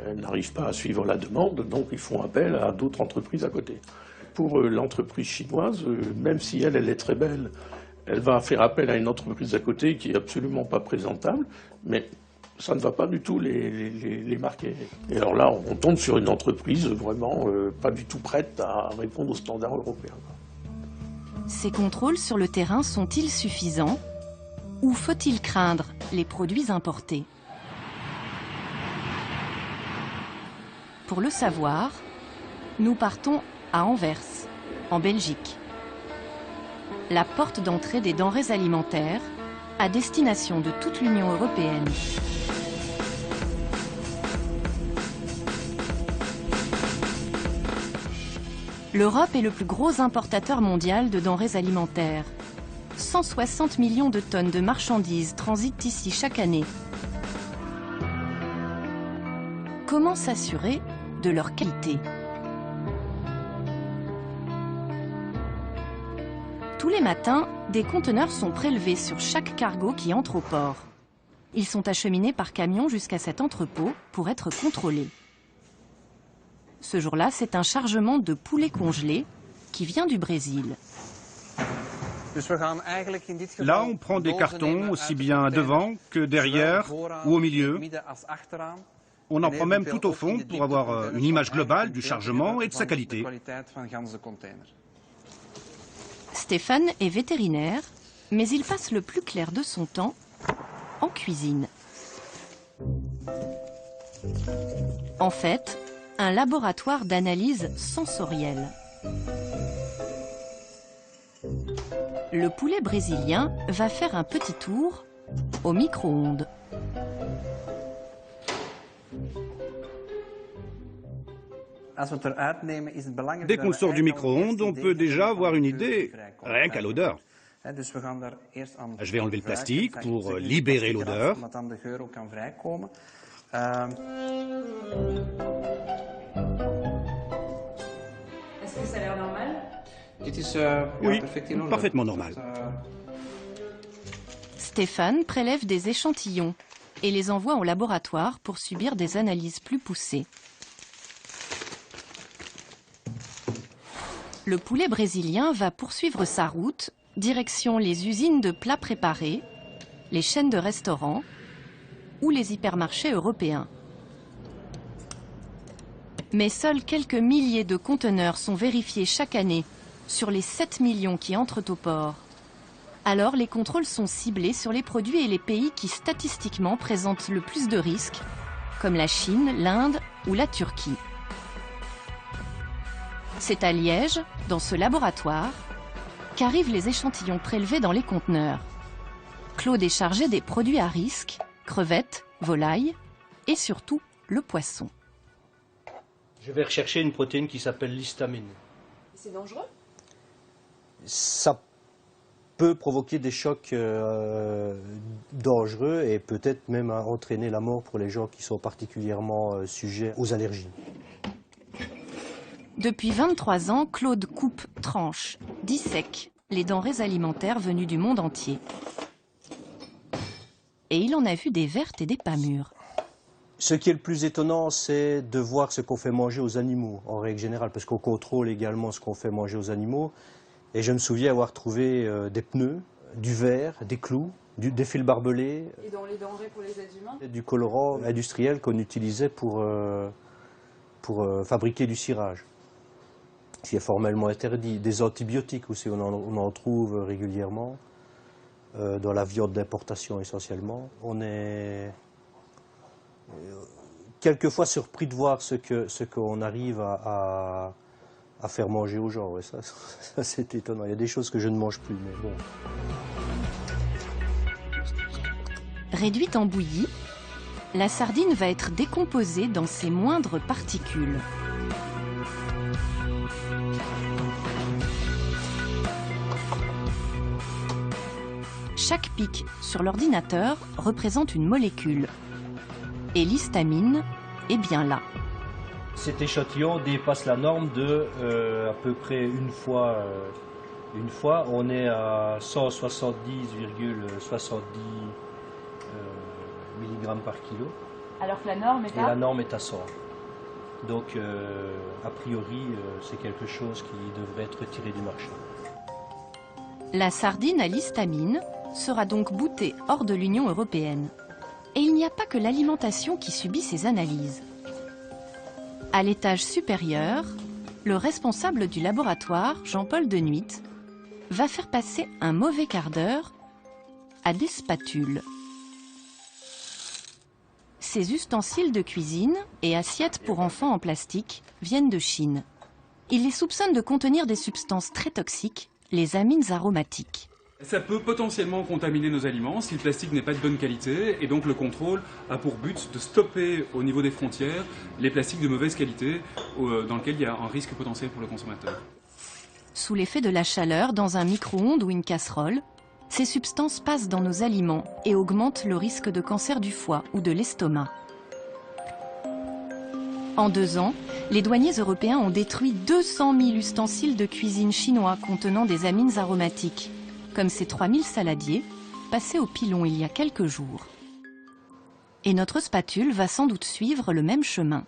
Speaker 3: elle n'arrive pas à suivre la demande, donc ils font appel à d'autres entreprises à côté. Pour l'entreprise chinoise, même si elle est très belle, elle va faire appel à une entreprise à côté qui est absolument pas présentable, mais ça ne va pas du tout les marquer. Et alors là, on tombe sur une entreprise vraiment pas du tout prête à répondre aux standards européens.
Speaker 1: Ces contrôles sur le terrain sont-ils suffisants? Ou faut-il craindre les produits importés? Pour le savoir, nous partons à Anvers, en Belgique. La porte d'entrée des denrées alimentaires à destination de toute l'Union européenne. L'Europe est le plus gros importateur mondial de denrées alimentaires. 160 millions de tonnes de marchandises transitent ici chaque année. Comment s'assurer de leur qualité? Tous les matins, des conteneurs sont prélevés sur chaque cargo qui entre au port. Ils sont acheminés par camion jusqu'à cet entrepôt pour être contrôlés. Ce jour-là, c'est un chargement de poulet congelé qui vient du Brésil.
Speaker 20: Là, on prend des cartons aussi bien devant que derrière ou au milieu. On en prend même tout au fond pour avoir une image globale du chargement et de sa qualité.
Speaker 1: Stéphane est vétérinaire, mais il passe le plus clair de son temps en cuisine. En fait, un laboratoire d'analyse sensorielle. Le poulet brésilien va faire un petit tour au micro-ondes.
Speaker 20: Dès qu'on sort du micro-ondes, on peut déjà avoir une idée, rien qu'à l'odeur. Je vais enlever le plastique pour libérer l'odeur.
Speaker 2: Est-ce que ça a l'air normal?
Speaker 20: Oui, parfaitement normal.
Speaker 1: Stéphane prélève des échantillons et les envoie au laboratoire pour subir des analyses plus poussées. Le poulet brésilien va poursuivre sa route, direction les usines de plats préparés, les chaînes de restaurants ou les hypermarchés européens. Mais seuls quelques milliers de conteneurs sont vérifiés chaque année sur les 7 millions qui entrent au port. Alors les contrôles sont ciblés sur les produits et les pays qui statistiquement présentent le plus de risques, comme la Chine, l'Inde ou la Turquie. C'est à Liège, dans ce laboratoire, qu'arrivent les échantillons prélevés dans les conteneurs. Claude est chargé des produits à risque, crevettes, volailles et surtout le poisson.
Speaker 22: Je vais rechercher une protéine qui s'appelle l'histamine.
Speaker 2: C'est dangereux?
Speaker 22: Ça peut provoquer des chocs dangereux et peut-être même entraîner la mort pour les gens qui sont particulièrement sujets aux allergies.
Speaker 1: Depuis 23 ans, Claude coupe, tranche, dissèque les denrées alimentaires venues du monde entier. Et il en a vu des vertes et des pas mûres.
Speaker 22: Ce qui est le plus étonnant, c'est de voir ce qu'on fait manger aux animaux, en règle générale, parce qu'on contrôle également ce qu'on fait manger aux animaux. Et je me souviens avoir trouvé des pneus, du verre, des clous, des fils barbelés.
Speaker 2: Et dans les denrées pour les êtres humains?
Speaker 22: Du colorant industriel qu'on utilisait pour fabriquer du cirage, qui est formellement interdit. Des antibiotiques aussi, on en trouve régulièrement, dans la viande d'importation essentiellement. On est quelquefois surpris de voir ce qu'on arrive à faire manger aux gens. Ouais, ça c'est étonnant. Il y a des choses que je ne mange plus, mais bon.
Speaker 1: Réduite en bouillie, la sardine va être décomposée dans ses moindres particules. Chaque pic sur l'ordinateur représente une molécule. Et l'histamine est bien là.
Speaker 22: Cet échantillon dépasse la norme de à peu près une fois. On est à 170,70 mg par kilo.
Speaker 2: Alors que la norme est à...
Speaker 22: Et la norme est à 100. Donc, a priori, c'est quelque chose qui devrait être retiré du marché.
Speaker 1: La sardine à l'histamine sera donc boutée hors de l'Union européenne. Et il n'y a pas que l'alimentation qui subit ces analyses. À l'étage supérieur, le responsable du laboratoire, Jean-Paul Denuit, va faire passer un mauvais quart d'heure à des spatules. Ces ustensiles de cuisine et assiettes pour enfants en plastique viennent de Chine. Il les soupçonne de contenir des substances très toxiques, les amines aromatiques.
Speaker 4: Ça peut potentiellement contaminer nos aliments si le plastique n'est pas de bonne qualité, et donc le contrôle a pour but de stopper au niveau des frontières les plastiques de mauvaise qualité dans lesquels il y a un risque potentiel pour le consommateur.
Speaker 1: Sous l'effet de la chaleur, dans un micro-ondes ou une casserole, ces substances passent dans nos aliments et augmentent le risque de cancer du foie ou de l'estomac. En 2 ans, les douaniers européens ont détruit 200 000 ustensiles de cuisine chinois contenant des amines aromatiques, comme ces 3000 saladiers, passés au pilon il y a quelques jours. Et notre spatule va sans doute suivre le même chemin.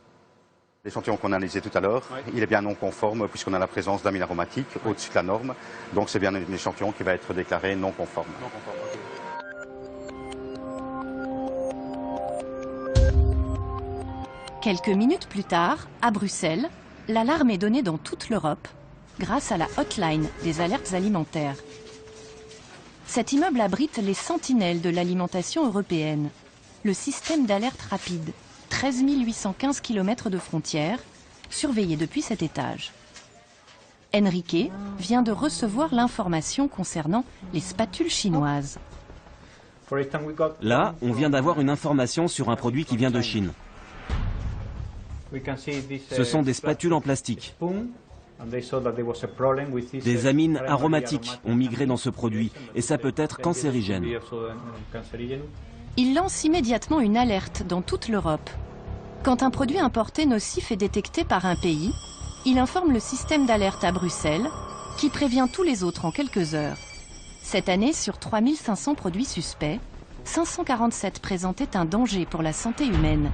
Speaker 5: L'échantillon qu'on a analysé tout à l'heure, il est bien non conforme puisqu'on a la présence d'amines aromatiques au-dessus de la norme. Donc c'est bien un échantillon qui va être déclaré non conforme.
Speaker 1: Quelques minutes plus tard, à Bruxelles, l'alarme est donnée dans toute l'Europe grâce à la hotline des alertes alimentaires. Cet immeuble abrite les sentinelles de l'alimentation européenne, le système d'alerte rapide, 13 815 km de frontières, surveillé depuis cet étage. Enrique vient de recevoir l'information concernant les spatules chinoises.
Speaker 18: Là, on vient d'avoir une information sur un produit qui vient de Chine. Ce sont des spatules en plastique. Des amines aromatiques ont migré dans ce produit et ça peut être cancérigène.
Speaker 1: Il lance immédiatement une alerte dans toute l'Europe. Quand un produit importé nocif est détecté par un pays, il informe le système d'alerte à Bruxelles, qui prévient tous les autres en quelques heures. Cette année, sur 3500 produits suspects, 547 présentaient un danger pour la santé humaine.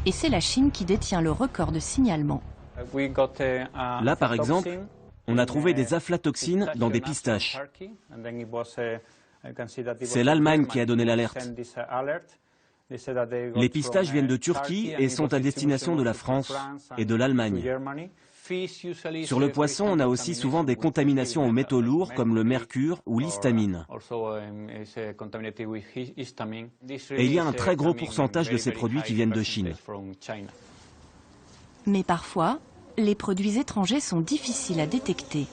Speaker 1: Et c'est la Chine qui détient le record de signalement.
Speaker 18: Là, par exemple, on a trouvé des aflatoxines dans des pistaches. C'est l'Allemagne qui a donné l'alerte. Les pistaches viennent de Turquie et sont à destination de la France et de l'Allemagne. Sur le poisson, on a aussi souvent des contaminations aux métaux lourds comme le mercure ou l'histamine. Et il y a un très gros pourcentage de ces produits qui viennent de Chine.
Speaker 1: Mais parfois, les produits étrangers sont difficiles à détecter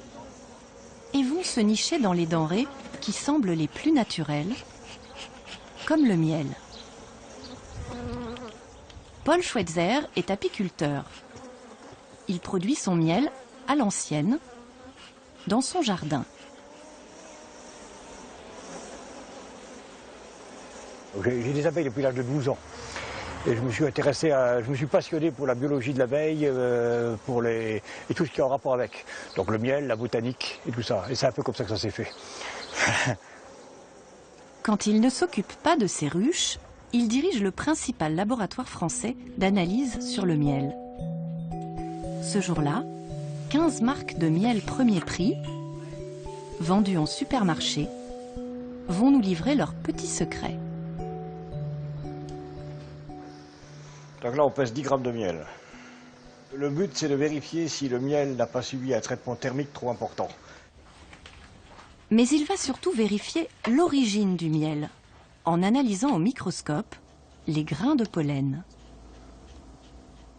Speaker 1: et vont se nicher dans les denrées qui semblent les plus naturelles, comme le miel. Paul Schweitzer est apiculteur. Il produit son miel à l'ancienne, dans son jardin.
Speaker 23: J'ai des abeilles depuis l'âge de 12 ans. Et je me suis passionné pour la biologie de l'abeille, et tout ce qui est en rapport avec. Donc le miel, la botanique et tout ça. Et c'est un peu comme ça que ça s'est fait.
Speaker 1: Quand il ne s'occupe pas de ses ruches, il dirige le principal laboratoire français d'analyse sur le miel. Ce jour-là, 15 marques de miel premier prix, vendues en supermarché, vont nous livrer leurs petits secrets.
Speaker 23: Donc là, on pèse 10 grammes de miel. Le but, c'est de vérifier si le miel n'a pas subi un traitement thermique trop important.
Speaker 1: Mais il va surtout vérifier l'origine du miel, en analysant au microscope les grains de pollen.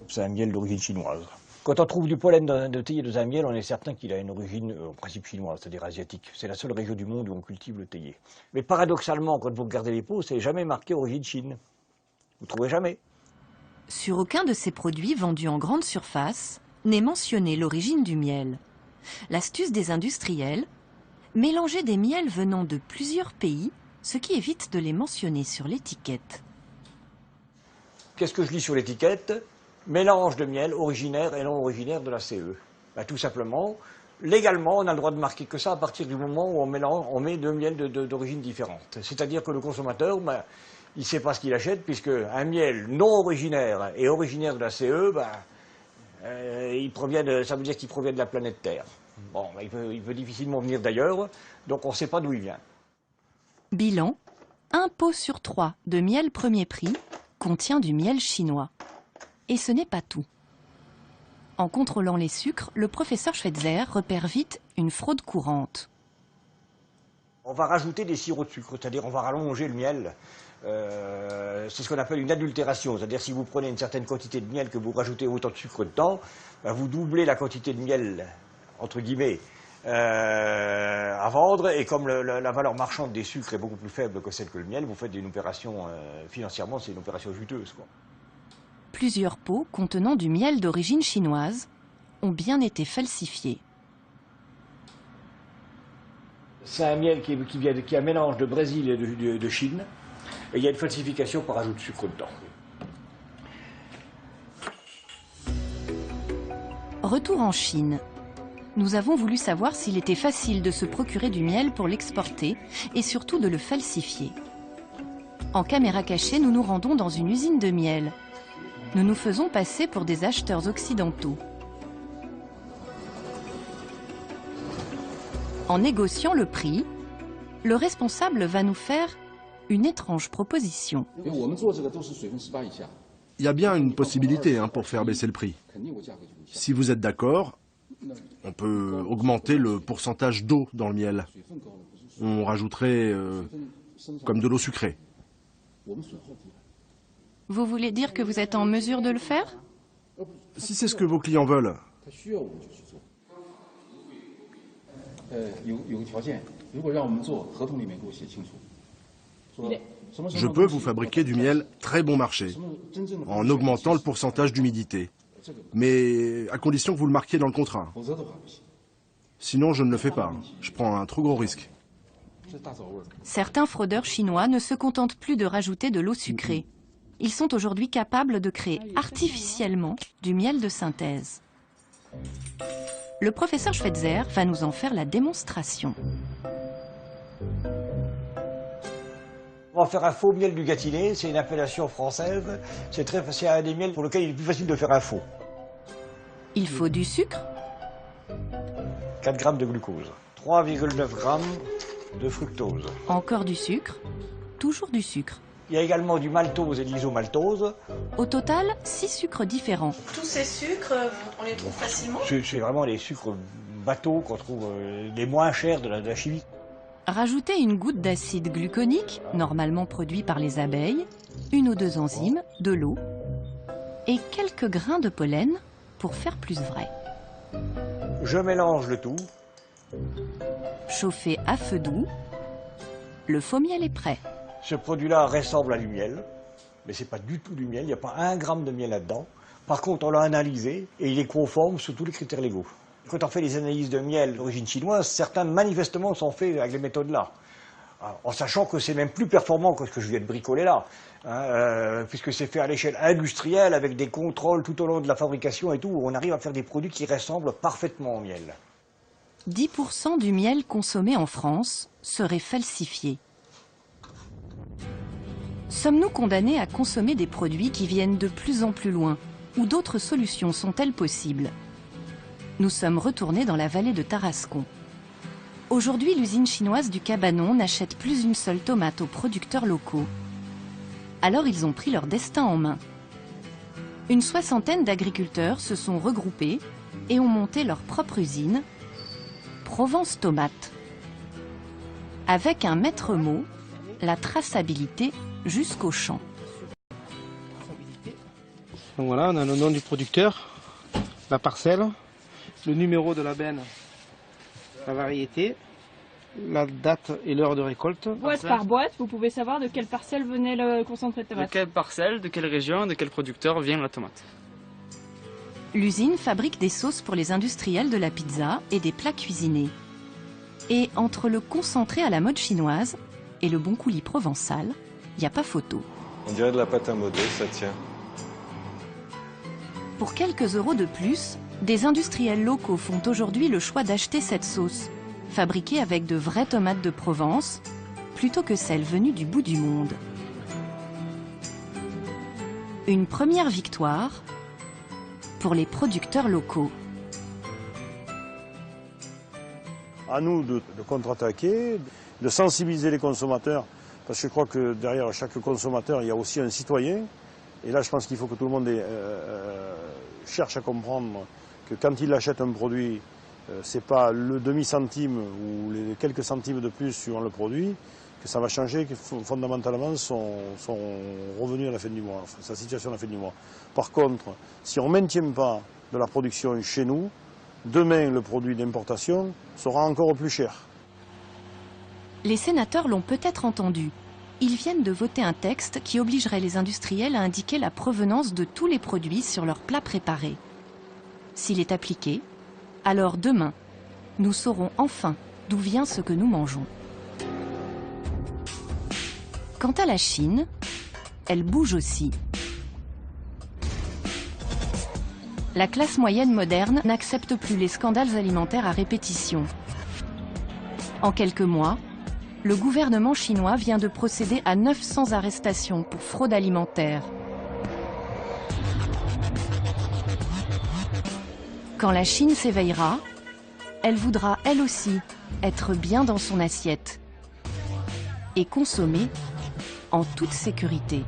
Speaker 23: C'est un miel d'origine chinoise. Quand on trouve du pollen de théier dans un miel, on est certain qu'il a une origine en principe chinoise, c'est-à-dire asiatique. C'est la seule région du monde où on cultive le théier. Mais paradoxalement, quand vous regardez les pots, c'est jamais marqué origine Chine. Vous ne trouvez jamais.
Speaker 1: Sur aucun de ces produits vendus en grande surface n'est mentionnée l'origine du miel. L'astuce des industriels, mélanger des miels venant de plusieurs pays, ce qui évite de les mentionner sur l'étiquette.
Speaker 23: Qu'est-ce que je lis sur l'étiquette? Mélange de miel originaire et non originaire de la CE. Ben, tout simplement, légalement, on n'a le droit de marquer que ça à partir du moment où on met deux miels d'origine différente. C'est-à-dire que le consommateur, ben, il ne sait pas ce qu'il achète, puisque un miel non originaire et originaire de la CE, ben, ça veut dire qu'il provient de la planète Terre. Bon, ben, il peut difficilement venir d'ailleurs, donc on ne sait pas d'où il vient.
Speaker 1: Bilan, 1 pot sur 3 de miel premier prix contient du miel chinois. Et ce n'est pas tout. En contrôlant les sucres, le professeur Schweitzer repère vite une fraude courante.
Speaker 23: On va rajouter des sirops de sucre, c'est-à-dire on va rallonger le miel. C'est ce qu'on appelle une adultération, c'est-à-dire si vous prenez une certaine quantité de miel que vous rajoutez autant de sucre dedans, ben vous doublez la quantité de miel, entre guillemets, à vendre, et comme la valeur marchande des sucres est beaucoup plus faible que celle que le miel, vous faites une opération, financièrement, c'est une opération juteuse, quoi.
Speaker 1: Plusieurs pots contenant du miel d'origine chinoise ont bien été falsifiés.
Speaker 23: C'est un miel qui est un mélange de Brésil et de Chine, et il y a une falsification par ajout de sucre dedans.
Speaker 1: Retour en Chine. Nous avons voulu savoir s'il était facile de se procurer du miel pour l'exporter et surtout de le falsifier. En caméra cachée, nous nous rendons dans une usine de miel. Nous nous faisons passer pour des acheteurs occidentaux. En négociant le prix, le responsable va nous faire une étrange proposition.
Speaker 15: Il y a bien une possibilité pour faire baisser le prix. Si vous êtes d'accord, on peut augmenter le pourcentage d'eau dans le miel. On rajouterait comme de l'eau sucrée.
Speaker 1: Vous voulez dire que vous êtes en mesure de le faire?
Speaker 15: Si c'est ce que vos clients veulent. Je peux vous fabriquer du miel très bon marché, en augmentant le pourcentage d'humidité. Mais à condition que vous le marquiez dans le contrat. Sinon, je ne le fais pas. Je prends un trop gros risque.
Speaker 1: Certains fraudeurs chinois ne se contentent plus de rajouter de l'eau sucrée. Ils sont aujourd'hui capables de créer artificiellement du miel de synthèse. Le professeur Schweitzer va nous en faire la démonstration.
Speaker 23: On va faire un faux miel du Gâtinais, c'est une appellation française. C'est un des miels pour lequel il est plus facile de faire un faux.
Speaker 1: Il faut du sucre,
Speaker 23: 4 grammes de glucose, 3,9 grammes de fructose.
Speaker 1: Encore du sucre, toujours du sucre.
Speaker 23: Il y a également du maltose et de l'isomaltose.
Speaker 1: Au total, 6 sucres différents.
Speaker 6: Tous ces sucres, on les trouve facilement?
Speaker 23: C'est vraiment les sucres bateaux qu'on trouve les moins chers de la chimie.
Speaker 1: Rajoutez une goutte d'acide gluconique, normalement produit par les abeilles, 1 ou 2 enzymes, de l'eau et quelques grains de pollen pour faire plus vrai.
Speaker 23: Je mélange le tout.
Speaker 1: Chauffez à feu doux. Le faux miel est prêt.
Speaker 23: Ce produit-là ressemble à du miel, mais ce n'est pas du tout du miel, il n'y a pas 1 gramme de miel là-dedans. Par contre, on l'a analysé et il est conforme sous tous les critères légaux. Quand on fait les analyses de miel d'origine chinoise, certains manifestement sont faits avec les méthodes-là. En sachant que c'est même plus performant que ce que je viens de bricoler là, puisque c'est fait à l'échelle industrielle avec des contrôles tout au long de la fabrication et tout, où on arrive à faire des produits qui ressemblent parfaitement au miel.
Speaker 1: 10% du miel consommé en France serait falsifié. Sommes-nous condamnés à consommer des produits qui viennent de plus en plus loin, ou d'autres solutions sont-elles possibles? Nous sommes retournés dans la vallée de Tarascon. Aujourd'hui, l'usine chinoise du Cabanon n'achète plus une seule tomate aux producteurs locaux. Alors ils ont pris leur destin en main. Une soixantaine d'agriculteurs se sont regroupés et ont monté leur propre usine, Provence Tomate. Avec un maître mot, la traçabilité jusqu'au champ.
Speaker 12: Donc voilà, on a le nom du producteur, la parcelle, le numéro de la benne, la variété, la date et l'heure de récolte.
Speaker 7: Boîte par boîte, vous pouvez savoir de quelle parcelle venait le concentré de tomate.
Speaker 13: De quelle parcelle, de quelle région, de quel producteur vient la tomate.
Speaker 1: L'usine fabrique des sauces pour les industriels de la pizza et des plats cuisinés. Et entre le concentré à la mode chinoise et le bon coulis provençal, il n'y a pas photo.
Speaker 8: On dirait de la pâte à modeler, ça tient.
Speaker 1: Pour quelques euros de plus, des industriels locaux font aujourd'hui le choix d'acheter cette sauce, fabriquée avec de vraies tomates de Provence, plutôt que celles venues du bout du monde. Une première victoire pour les producteurs locaux.
Speaker 11: À nous de contre-attaquer, de sensibiliser les consommateurs, parce que je crois que derrière chaque consommateur, il y a aussi un citoyen. Et là, je pense qu'il faut que tout le monde cherche à comprendre que quand il achète un produit, c'est pas le demi-centime ou les quelques centimes de plus sur le produit, que ça va changer fondamentalement son revenu à la fin du mois, sa situation à la fin du mois. Par contre, si on ne maintient pas de la production chez nous, demain le produit d'importation sera encore plus cher.
Speaker 1: Les sénateurs l'ont peut-être entendu. Ils viennent de voter un texte qui obligerait les industriels à indiquer la provenance de tous les produits sur leurs plats préparés. S'il est appliqué, alors demain, nous saurons enfin d'où vient ce que nous mangeons. Quant à la Chine, elle bouge aussi. La classe moyenne moderne n'accepte plus les scandales alimentaires à répétition. En quelques mois, le gouvernement chinois vient de procéder à 900 arrestations pour fraude alimentaire. Quand la Chine s'éveillera, elle voudra elle aussi être bien dans son assiette et consommer en toute sécurité.